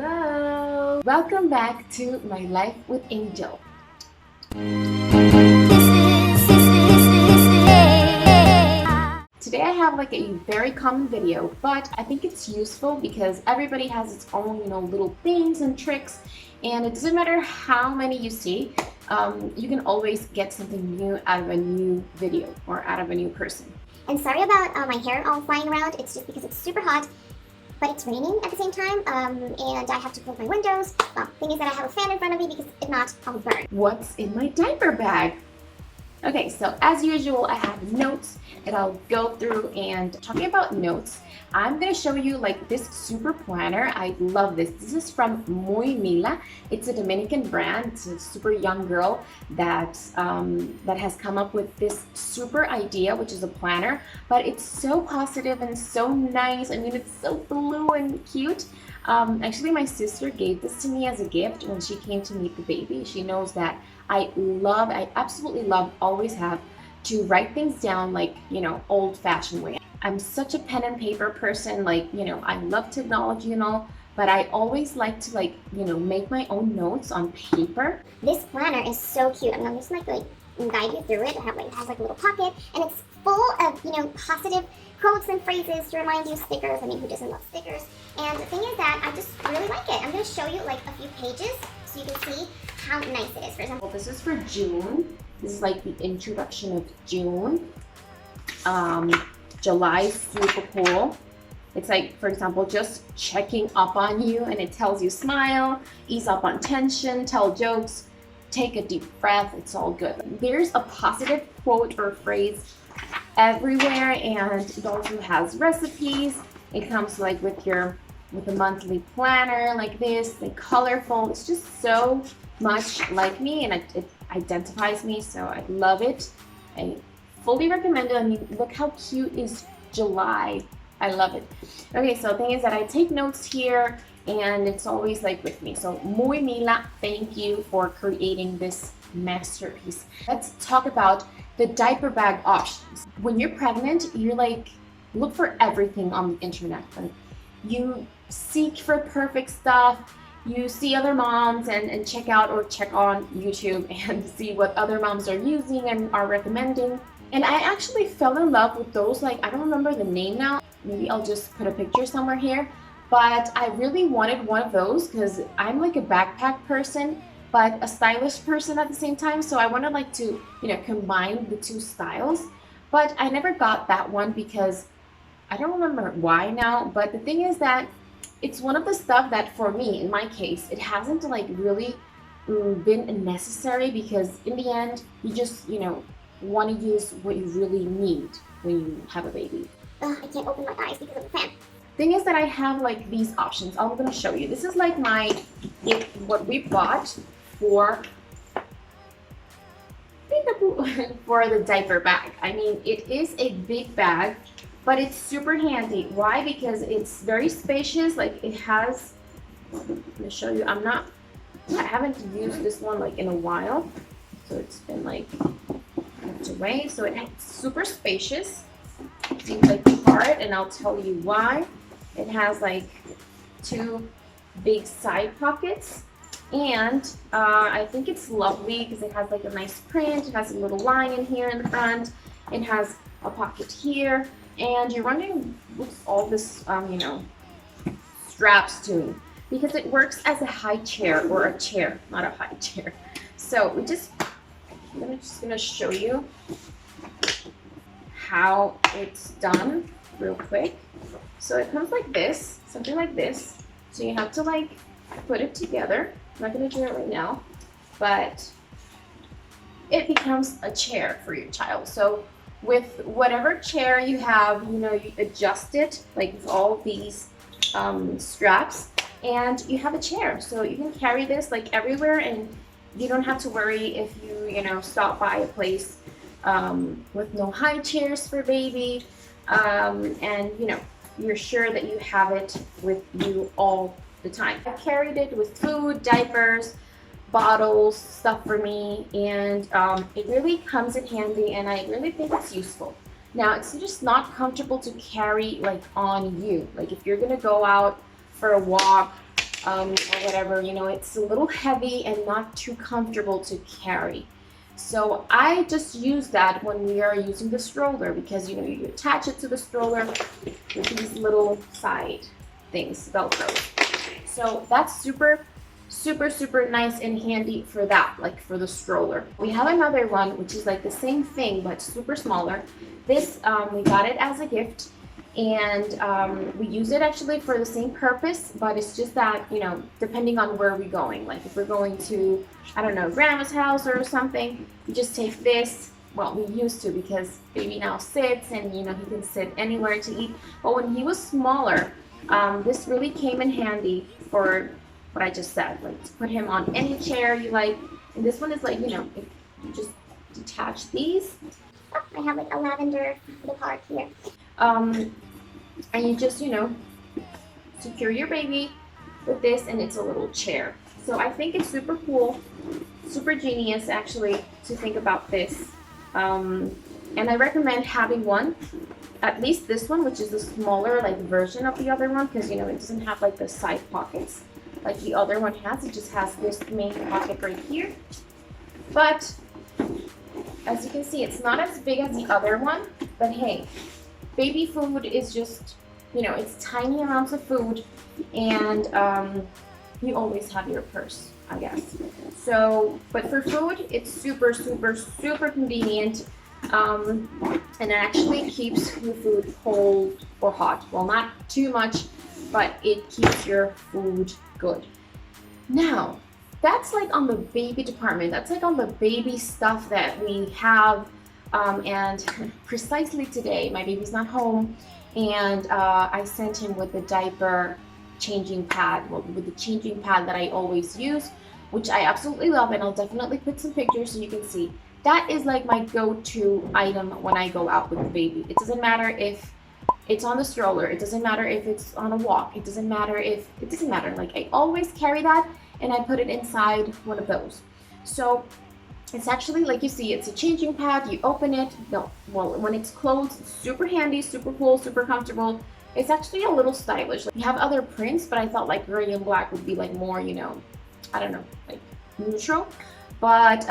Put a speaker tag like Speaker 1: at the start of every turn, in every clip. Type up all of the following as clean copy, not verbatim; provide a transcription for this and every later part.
Speaker 1: Hello! Welcome back to My Life with Angel. Today I have like a very common video, but I think it's useful because everybody has its own, little things and tricks, and it doesn't matter how many you see, you can always get something new out of a new video or out of a new person.
Speaker 2: And sorry about my hair all flying around. It's just because it's super hot, but it's raining at the same time, and I have to close my windows. Well, thing is that I have a fan in front of me because if not, I'll burn.
Speaker 1: What's in my diaper bag? Okay, so as usual, I have notes that I'll go through, and talking about notes, I'm going to show you like this super planner. I love this. This is from Muy Mila. It's a Dominican brand. It's a super young girl that has come up with this super idea, which is a planner, but it's so positive and so nice. I mean, it's so blue and cute. Actually, my sister gave this to me as a gift when she came to meet the baby. She knows that I absolutely love, always have, to write things down like, old-fashioned way. I'm such a pen and paper person, like, I love technology and all, but I always like to make my own notes on paper.
Speaker 2: This planner is so cute. I'm just like guide you through it. It has like a little pocket, and it's full of, positive quotes and phrases to remind you, stickers. I mean, who doesn't love stickers? And the thing is that I just really like it. I'm going to show you like a few pages so you can see how nice it is. For example,
Speaker 1: this is for June. This is like the introduction of June. July is super cool. It's like, for example, just checking up on you, and it tells you smile, ease up on tension, tell jokes, take a deep breath. It's all good. There's a positive quote or phrase everywhere, and it also has recipes. It comes like with a monthly planner like this, like colorful. It's just so much like me, and it identifies me, so I love it. I fully recommend it. I mean, look how cute is July. I love it. Okay, so the thing is that I take notes here, and it's always like with me. So Muy Mila, thank you for creating this masterpiece. Let's talk about the diaper bag options. When you're pregnant, you're like, look for everything on the internet. Like, you seek for perfect stuff. You see other moms and check on YouTube and see what other moms are using and are recommending. And I actually fell in love with those, like, I don't remember the name now. Maybe I'll just put a picture somewhere here. But I really wanted one of those because I'm like a backpack person, but a stylish person at the same time. So I wanted like to, combine the two styles. But I never got that one because I don't remember why now. But the thing is that it's one of the stuff that for me, in my case, it hasn't like really been necessary, because in the end, you just, want to use what you really need when you have a baby.
Speaker 2: I can't open my eyes because of the fan.
Speaker 1: Thing is that I have like these options. I'm going to show you. This is like what we bought for the diaper bag. I mean, it is a big bag, but it's super handy. Why? Because it's very spacious. Like, it has, let me show you. I haven't used this one like in a while, so it's been like tucked away. So it's super spacious. It seems like hard, and I'll tell you why. It has like two big side pockets, and I think it's lovely because it has like a nice print. It has a little line in here in the front. It has a pocket here, and you're wondering what's all this, straps doing, because it works as a high chair, or a chair, not a high chair. So I'm just gonna show you how it's done real quick. So it comes like this, something like this. So you have to like put it together. I'm not gonna do it right now, but it becomes a chair for your child. So with whatever chair you have, you adjust it like with all these straps, and you have a chair. So you can carry this like everywhere, and you don't have to worry if you, stop by a place with no high chairs for baby, and you're sure that you have it with you all the time. I carried it with food, diapers, bottles, stuff for me, and it really comes in handy, and I really think it's useful. Now, it's just not comfortable to carry like on you. Like if you're gonna go out for a walk, or whatever, you know, it's a little heavy and not too comfortable to carry. So I just use that when we are using the stroller, because you know, you attach it to the stroller with these little side things, Velcro. So that's super nice and handy for that, like for the stroller. We have another one which is like the same thing but super smaller. This we got it as a gift, and we use it actually for the same purpose, but it's just that, you know, depending on where we're going, like if we're going to, I don't know, grandma's house or something, we just take this. Well, we used to, because baby now sits, and you know, he can sit anywhere to eat. But when he was smaller, this really came in handy for what I just said, like to put him on any chair you like. And this one is like, you know, if you just detach these.
Speaker 2: Oh, I have like a lavender little part here.
Speaker 1: And you just, you know, secure your baby with this, and it's a little chair. So I think it's super cool, super genius actually to think about this. And I recommend having one, at least this one, which is the smaller like version of the other one, because you know, it doesn't have like the side pockets like the other one has. It just has this main pocket right here. But as you can see, it's not as big as the other one, but hey, baby food is just, you know, it's tiny amounts of food, and you always have your purse, I guess. So, but for food, it's super convenient, and it actually keeps your food cold or hot. Well, not too much, but it keeps your food good. Now, that's like on the baby department. That's like on the baby stuff that we have. And precisely today, my baby's not home, and I sent him with the diaper changing pad, well, with the changing pad that I always use, which I absolutely love, and I'll definitely put some pictures so you can see. That is like my go-to item when I go out with the baby. It doesn't matter if it's on the stroller, it doesn't matter if it's on a walk, it doesn't matter, like I always carry that, and I put it inside one of those. So it's actually, like you see, it's a changing pad. You open it, no, well, when it's closed, it's super handy, super cool, super comfortable. It's actually a little stylish. Like, you have other prints, but I thought like gray and black would be like more, you know, I don't know, like neutral. But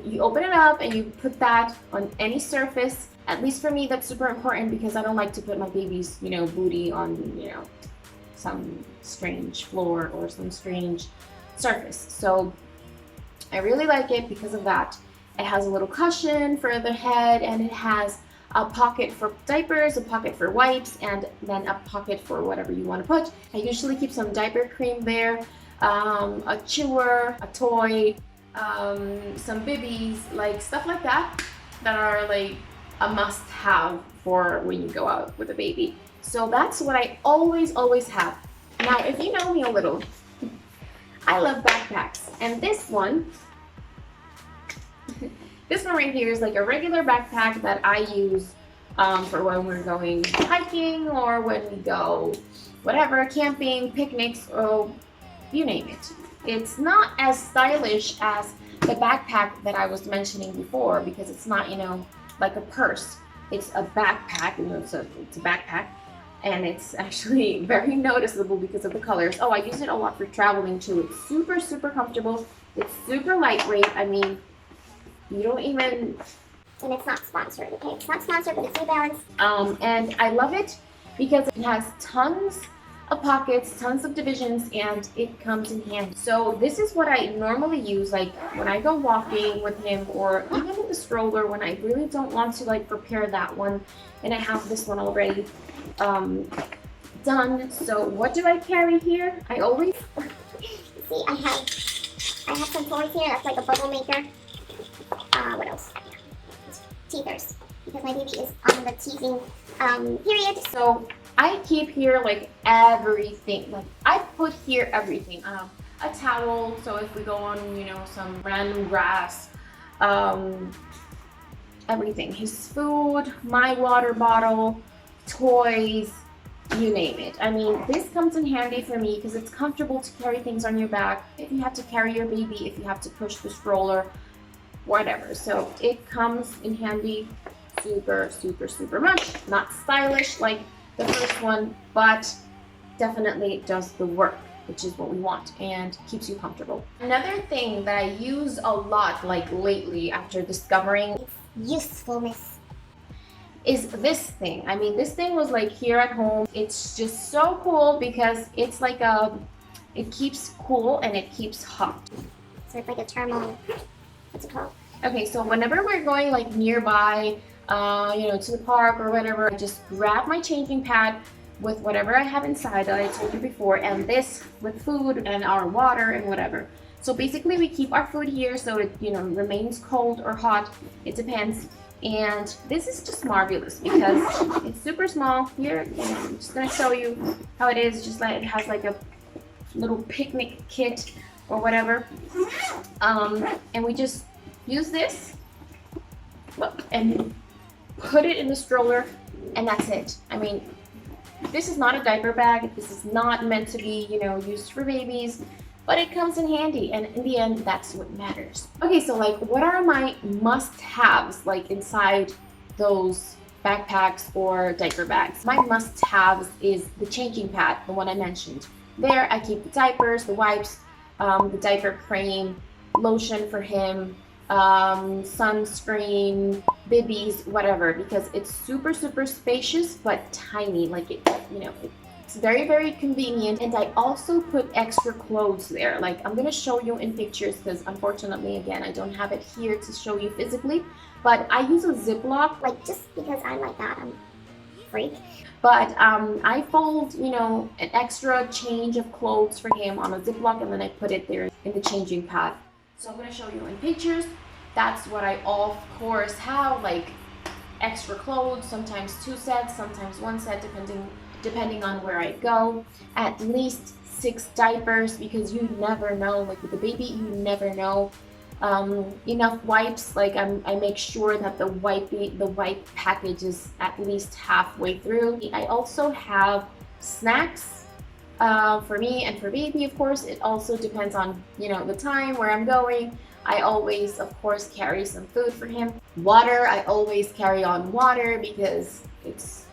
Speaker 1: you open it up and you put that on any surface. At least for me, that's super important, because I don't like to put my baby's, you know, booty on, you know, some strange floor or some strange surface. So I really like it because of that. It has a little cushion for the head, and it has a pocket for diapers, a pocket for wipes, and then a pocket for whatever you want to put. I usually keep some diaper cream there, a chewer, a toy, some bibbies, like stuff like that, that are like a must-have for when you go out with a baby. So that's what I always have. Now, if you know me a little, I love backpacks, and this one right here is like a regular backpack that I use for when we're going hiking, or when we go whatever, camping, picnics, or you name it. It's not as stylish as the backpack that I was mentioning before, because it's not, you know, like a purse. It's a backpack, you know, it's a backpack, and it's actually very noticeable because of the colors. Oh, I use it a lot for traveling too. It's super comfortable. It's super lightweight. I mean, you don't even...
Speaker 2: And it's not sponsored, okay? It's not sponsored, but it's New Balance.
Speaker 1: And I love it because it has tons of pockets, tons of divisions, and it comes in handy. So this is what I normally use, like when I go walking with him, or even in the stroller when I really don't want to like prepare that one, and I have this one already done. So what do I carry here? I always...
Speaker 2: See, I have some toys here. That's like a bubble maker. What else? Teethers, because my baby is on the teething period.
Speaker 1: So I keep here like everything. Like I put here everything. A towel, so if we go on, you know, some random grass, everything. His food, my water bottle, toys, you name it. I mean, this comes in handy for me because it's comfortable to carry things on your back. If you have to carry your baby, if you have to push the stroller, whatever. So it comes in handy super much. Not stylish like the first one, but definitely does the work. which is what we want, and keeps you comfortable. Another thing that I use a lot, like lately, after discovering
Speaker 2: usefulness,
Speaker 1: is this thing. I mean, this thing was like here at home. It's just so cool because it's like it keeps cool and it keeps hot.
Speaker 2: So it's like a thermal, what's it called?
Speaker 1: Okay, so whenever we're going like nearby, to the park or whatever, I just grab my changing pad with whatever I have inside that I told you before, and this with food and our water and whatever. So basically we keep our food here so it, remains cold or hot. It depends. And this is just marvelous because it's super small. Here, I'm just gonna show you how it is. Just like it has like a little picnic kit or whatever. And we just use this and put it in the stroller, and that's it. I mean, this is not a diaper bag. This is not meant to be, used for babies, but it comes in handy, and in the end, that's what matters. Okay, so like, what are my must-haves like inside those backpacks or diaper bags? My must-haves is the changing pad, the one I mentioned. There, I keep the diapers, the wipes, the diaper cream, lotion for him, sunscreen, bibbies, whatever, because it's super, super spacious but tiny. Like it's very, very convenient. And I also put extra clothes there. Like I'm gonna show you in pictures because unfortunately, again, I don't have it here to show you physically, but I use a Ziploc.
Speaker 2: Like, just because I'm like that, I'm a freak.
Speaker 1: But I fold, an extra change of clothes for him on a Ziploc, and then I put it there in the changing pad. So I'm going to show you in pictures. That's what I of course have, like extra clothes, sometimes 2 sets, sometimes 1 set, depending on where I go. At least 6 diapers, because you never know, like with the baby, you never know. Enough wipes, like I make sure that the wipe package is at least halfway through. I also have snacks for me and for baby, of course. It also depends on, the time, where I'm going. I always, of course, carry some food for him. Water, I always carry on water because it's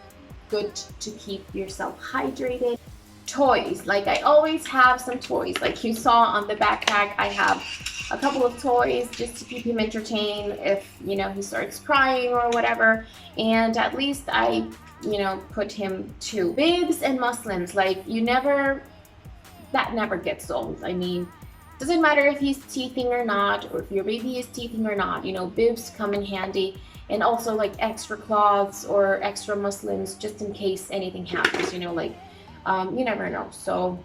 Speaker 1: good to keep yourself hydrated. Toys, like I always have some toys. Like you saw on the backpack, I have a couple of toys just to keep him entertained if, he starts crying or whatever. And at least I, put him to bibs and muslins. Like that never gets old. I mean, doesn't matter if he's teething or not, or if your baby is teething or not, bibs come in handy. And also like extra cloths or extra muslins just in case anything happens, you never know. So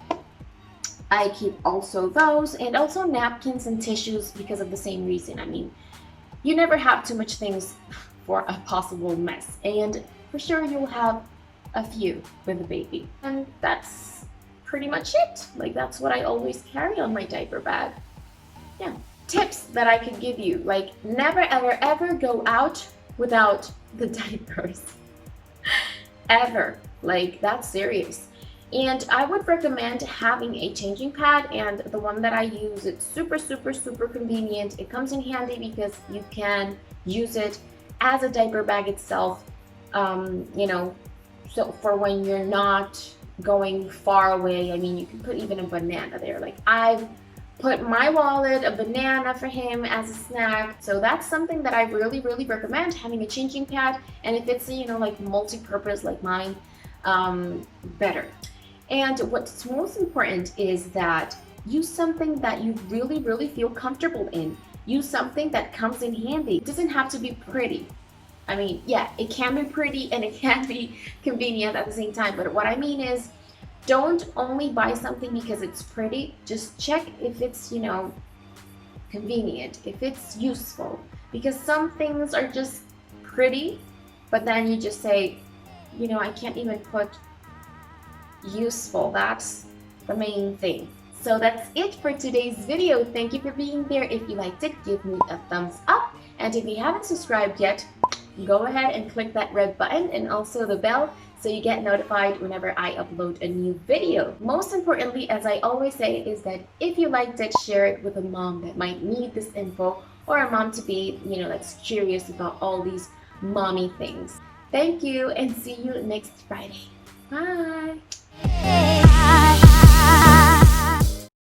Speaker 1: I keep also those, and also napkins and tissues because of the same reason. I mean, you never have too much things for a possible mess, and for sure you'll have a few with a baby. And that's pretty much it. Like that's what I always carry on my diaper bag. Yeah. Tips that I could give you, like never ever ever go out without the diapers. Ever. Like that's serious. And I would recommend having a changing pad, and the one that I use, it's super, super, super convenient. It comes in handy because you can use it as a diaper bag itself, so for when you're not going far away. I mean, you can put even a banana there. Like I've put my wallet, a banana for him as a snack. So that's something that I really, really recommend, having a changing pad. And if it's, like multi-purpose like mine, better. And what's most important is that use something that you really, really feel comfortable in. Use something that comes in handy. It doesn't have to be pretty. I mean, yeah, it can be pretty and it can be convenient at the same time. But what I mean is, don't only buy something because it's pretty. Just check if it's, convenient, if it's useful. Because some things are just pretty, but then you just say, I can't even put useful. That's the main thing. So that's it for today's video. Thank you for being there. If you liked it, give me a thumbs up. And if you haven't subscribed yet, go ahead and click that red button and also the bell so you get notified whenever I upload a new video. Most importantly, as I always say, is that if you liked it, share it with a mom that might need this info, or a mom to be, that's curious about all these mommy things. Thank you, and see you next Friday. Bye.